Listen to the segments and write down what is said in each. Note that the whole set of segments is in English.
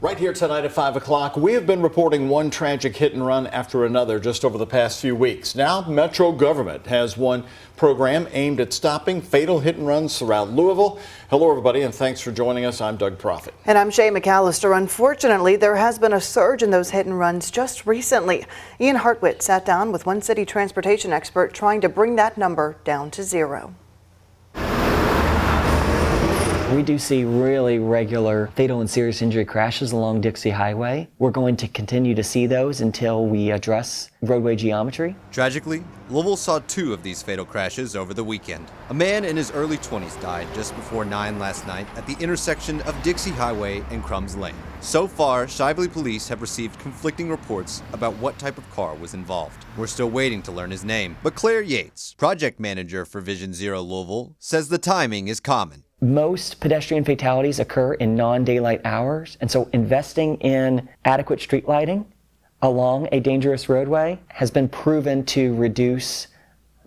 Right here tonight at 5 o'clock, we have been reporting one tragic hit and run after another just over the past few weeks. Now, Metro government has one program aimed at stopping fatal hit and runs throughout Louisville. Hello, everybody, and thanks for joining us. I'm Doug Proffitt. And I'm Shay McAllister. Unfortunately, there has been a surge in those hit and runs just recently. Ian Hartwitt sat down with one city transportation expert trying to bring that number down to zero. We do see really regular fatal and serious injury crashes along Dixie Highway. We're going to continue to see those until we address roadway geometry. Tragically, Louisville saw 2 of these fatal crashes over the weekend. A man in his early 20s died just before 9 last night at the intersection of Dixie Highway and Crumbs Lane. So far, Shively police have received conflicting reports about what type of car was involved. We're still waiting to learn his name, but Claire Yates, project manager for Vision Zero Louisville, says the timing is common. Most pedestrian fatalities occur in non-daylight hours, and so investing in adequate street lighting along a dangerous roadway has been proven to reduce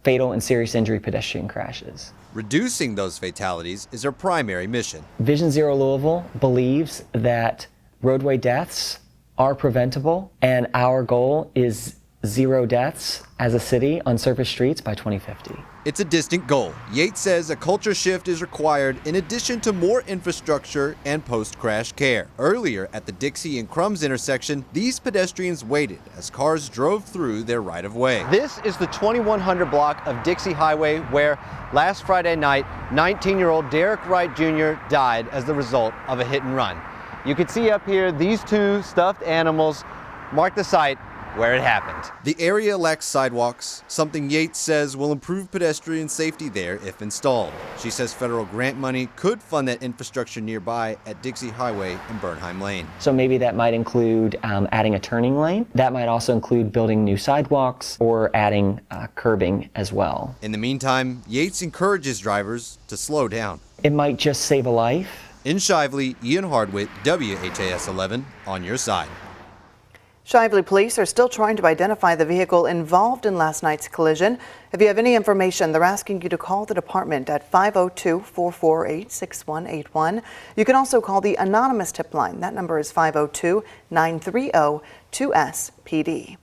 fatal and serious injury pedestrian crashes. Reducing those fatalities is our primary mission. Vision Zero Louisville believes that roadway deaths are preventable, and our goal is 0 deaths as a city on surface streets by 2050. It's a distant goal. Yates says a culture shift is required in addition to more infrastructure and post-crash care. Earlier at the Dixie and Crumbs intersection, these pedestrians waited as cars drove through their right-of-way. This is the 2100 block of Dixie Highway where last Friday night, 19-year-old Derek Wright Jr. died as the result of a hit and run. You can see up here these 2 stuffed animals mark the site where it happened. The area lacks sidewalks, something Yates says will improve pedestrian safety there if installed. She says federal grant money could fund that infrastructure nearby at Dixie Highway and Bernheim Lane. So maybe that might include adding a turning lane. That might also include building new sidewalks or adding curbing as well. In the meantime, Yates encourages drivers to slow down. It might just save a life. In Shively, Ian Hartwitt, WHAS11, on your side. Shively police are still trying to identify the vehicle involved in last night's collision. If you have any information, they're asking you to call the department at 502-448-6181. You can also call the anonymous tip line. That number is 502-930-2SPD.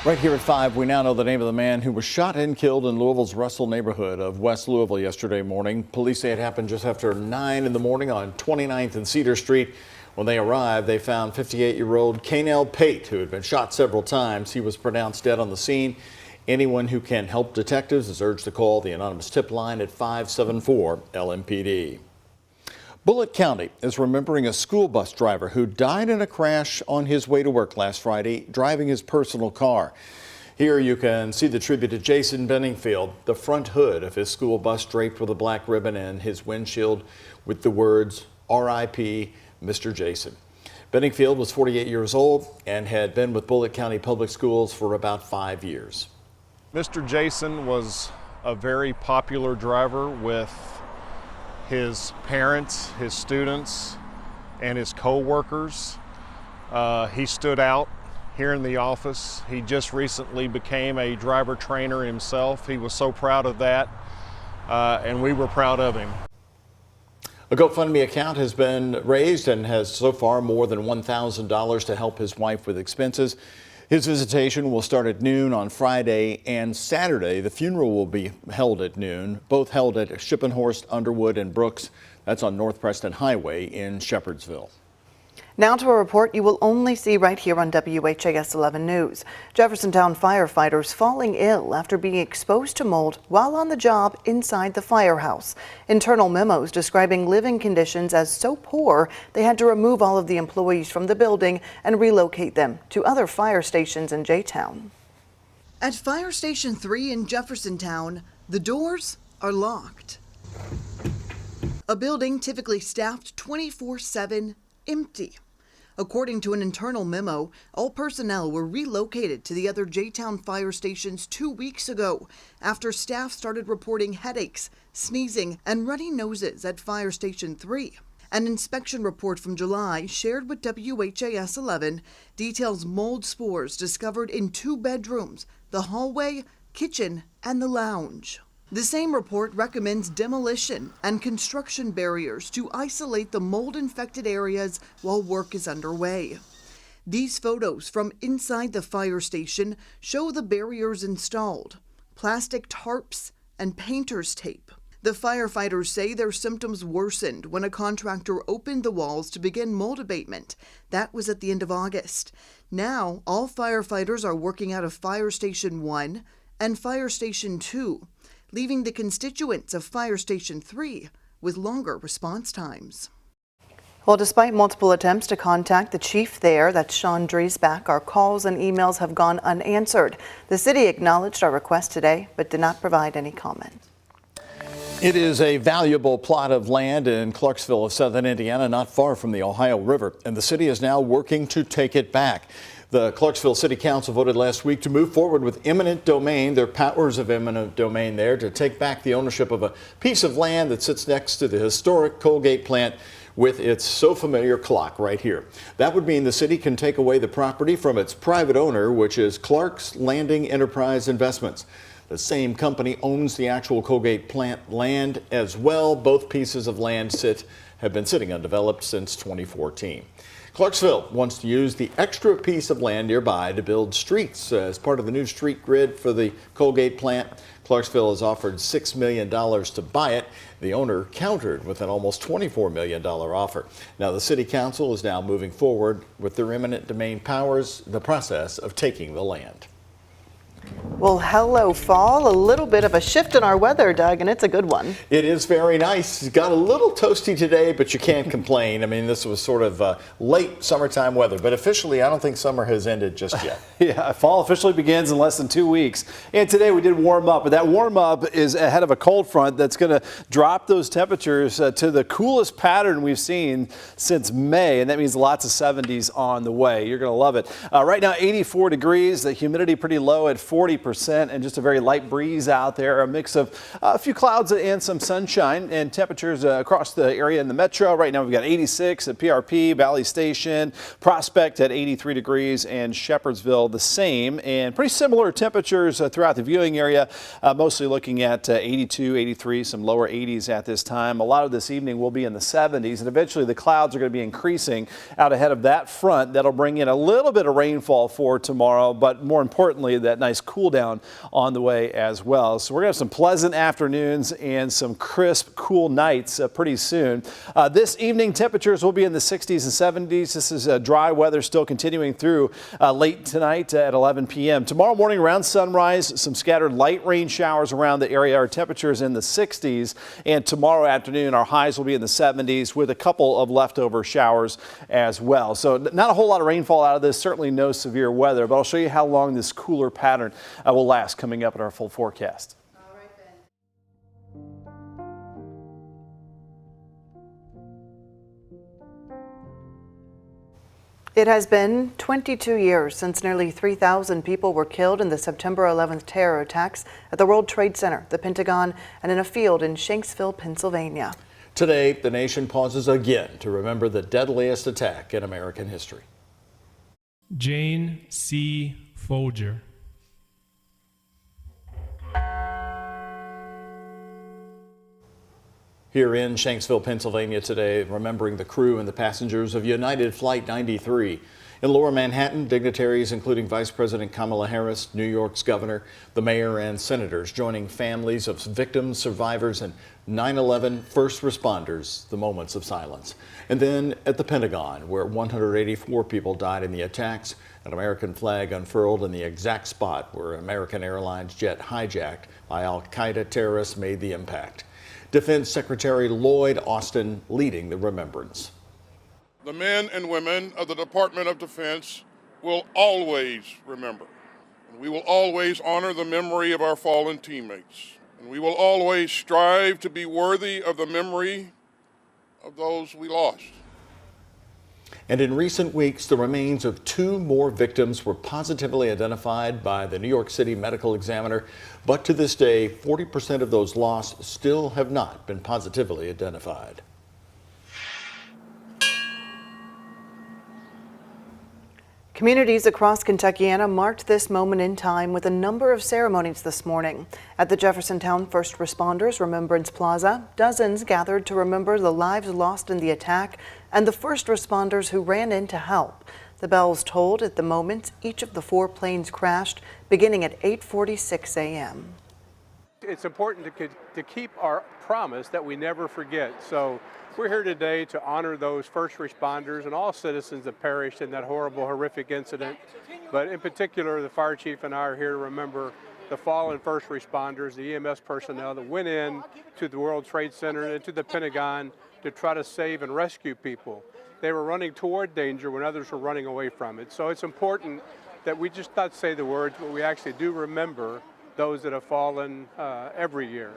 Right here at 5, we now know the name of the man who was shot and killed in Louisville's Russell neighborhood of West Louisville yesterday morning. Police say it happened just after 9 in the morning on 29th and Cedar Street. When they arrived, they found 58-year-old Canel Pate, who had been shot several times. He was pronounced dead on the scene. Anyone who can help detectives is urged to call the anonymous tip line at 574-LMPD. Bullitt County is remembering a school bus driver who died in a crash on his way to work last Friday, driving his personal car. Here you can see the tribute to Jason Benningfield, the front hood of his school bus draped with a black ribbon and his windshield with the words, R.I.P. Mr. Jason. Benningfield was 48 years old and had been with Bullitt County Public Schools for about 5 years. Mr. Jason was a very popular driver with his parents, his students, and his co-workers. He stood out here in the office. He just recently became a driver trainer himself. He was so proud of that, and we were proud of him. A GoFundMe account has been raised and has so far more than $1,000 to help his wife with expenses. His visitation will start at noon on Friday and Saturday. The funeral will be held at noon, both held at Shippenhorst, Underwood, and Brooks. That's on North Preston Highway in Shepherdsville. Now to a report you will only see right here on WHAS 11 News. Jeffersontown firefighters falling ill after being exposed to mold while on the job inside the firehouse. Internal memos describing living conditions as so poor they had to remove all of the employees from the building and relocate them to other fire stations in J-Town. At Fire Station 3 in Jeffersontown, the doors are locked. A building typically staffed 24/7, empty. According to an internal memo, all personnel were relocated to the other J-Town fire stations 2 weeks ago after staff started reporting headaches, sneezing, and runny noses at Fire Station 3. An inspection report from July shared with WHAS 11 details mold spores discovered in 2 bedrooms, the hallway, kitchen, and the lounge. The same report recommends demolition and construction barriers to isolate the mold-infected areas while work is underway. These photos from inside the fire station show the barriers installed, plastic tarps, and painter's tape. The firefighters say their symptoms worsened when a contractor opened the walls to begin mold abatement. That was at the end of August. Now, all firefighters are working out of Fire Station 1 and Fire Station 2, leaving the constituents of Fire Station 3 with longer response times. Well, despite multiple attempts to contact the chief there, that's Sean Driesbach, our calls and emails have gone unanswered. The city acknowledged our request today, but did not provide any comment. It is a valuable plot of land in Clarksville of southern Indiana, not far from the Ohio River, and the city is now working to take it back. The Clarksville City Council voted last week to move forward with eminent domain, their powers of eminent domain there, to take back the ownership of a piece of land that sits next to the historic Colgate plant with its so familiar clock right here. That would mean the city can take away the property from its private owner, which is Clark's Landing Enterprise Investments. The same company owns the actual Colgate plant land as well. Both pieces of land have been sitting undeveloped since 2014. Clarksville wants to use the extra piece of land nearby to build streets as part of the new street grid for the Colgate plant. Clarksville has offered $6 million to buy it. The owner countered with an almost $24 million offer. Now the city council is now moving forward with their eminent domain powers, the process of taking the land. Well, hello, fall. A little bit of a shift in our weather, Doug, and it's a good one. It is very nice. It's got a little toasty today, but you can't complain. I mean, this was sort of late summertime weather, but officially, I don't think summer has ended just yet. Yeah, fall officially begins in less than 2 weeks. And today we did warm up, but that warm up is ahead of a cold front that's going to drop those temperatures to the coolest pattern we've seen since May, and that means lots of 70s on the way. You're going to love it. Right now, 84 degrees, the humidity pretty low at 40%, and just a very light breeze out there, a mix of a few clouds and some sunshine, and temperatures across the area in the metro. Right now we've got 86 at PRP, Valley Station, Prospect at 83 degrees, and Shepherdsville the same, and pretty similar temperatures throughout the viewing area, mostly looking at 82, 83, some lower 80s at this time. A lot of this evening will be in the 70s, and eventually the clouds are going to be increasing out ahead of that front. That'll bring in a little bit of rainfall for tomorrow, but more importantly, that nice cool down on the way as well. So we're going to have some pleasant afternoons and some crisp, cool nights pretty soon. This evening, temperatures will be in the 60s and 70s. This is dry weather still continuing through late tonight at 11 p.m. Tomorrow morning around sunrise, some scattered light rain showers around the area. Our temperatures in the 60s, and tomorrow afternoon our highs will be in the 70s with a couple of leftover showers as well. So not a whole lot of rainfall out of this, certainly no severe weather, but I'll show you how long this cooler pattern will last coming up in our full forecast. All right, Ben. It has been 22 years since nearly 3,000 people were killed in the September 11th terror attacks at the World Trade Center, the Pentagon, and in a field in Shanksville, Pennsylvania. Today, the nation pauses again to remember the deadliest attack in American history. Jane C. Folger. Here in Shanksville, Pennsylvania today, remembering the crew and the passengers of United Flight 93. In Lower Manhattan, dignitaries including Vice President Kamala Harris, New York's governor, the mayor, and senators joining families of victims, survivors, and 9/11 first responders, the moments of silence. And then at the Pentagon, where 184 people died in the attacks, an American flag unfurled in the exact spot where an American Airlines jet hijacked by al-Qaeda terrorists made the impact. Defense Secretary Lloyd Austin leading the remembrance. The men and women of the Department of Defense will always remember. We will always honor the memory of our fallen teammates. And we will always strive to be worthy of the memory of those we lost. And in recent weeks, the remains of 2 more victims were positively identified by the New York City medical examiner. But to this day, 40% of those lost still have not been positively identified. Communities across Kentuckiana marked this moment in time with a number of ceremonies this morning. At the Jeffersontown First Responders Remembrance Plaza, dozens gathered to remember the lives lost in the attack and the first responders who ran in to help. The bells tolled at the moment each of the 4 planes crashed, beginning at 8:46 a.m. It's important to keep our promise that we never forget. So we're here today to honor those first responders and all citizens that perished in that horrible, horrific incident. But in particular, the fire chief and I are here to remember the fallen first responders, the EMS personnel that went in to the World Trade Center and to the Pentagon to try to save and rescue people. They were running toward danger when others were running away from it. So it's important that we just not say the words, but we actually do remember those that have fallen every year.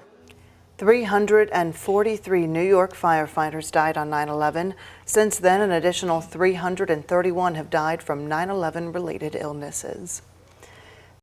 343 New York firefighters died on 9/11. Since then, an additional 331 have died from 9/11 related illnesses.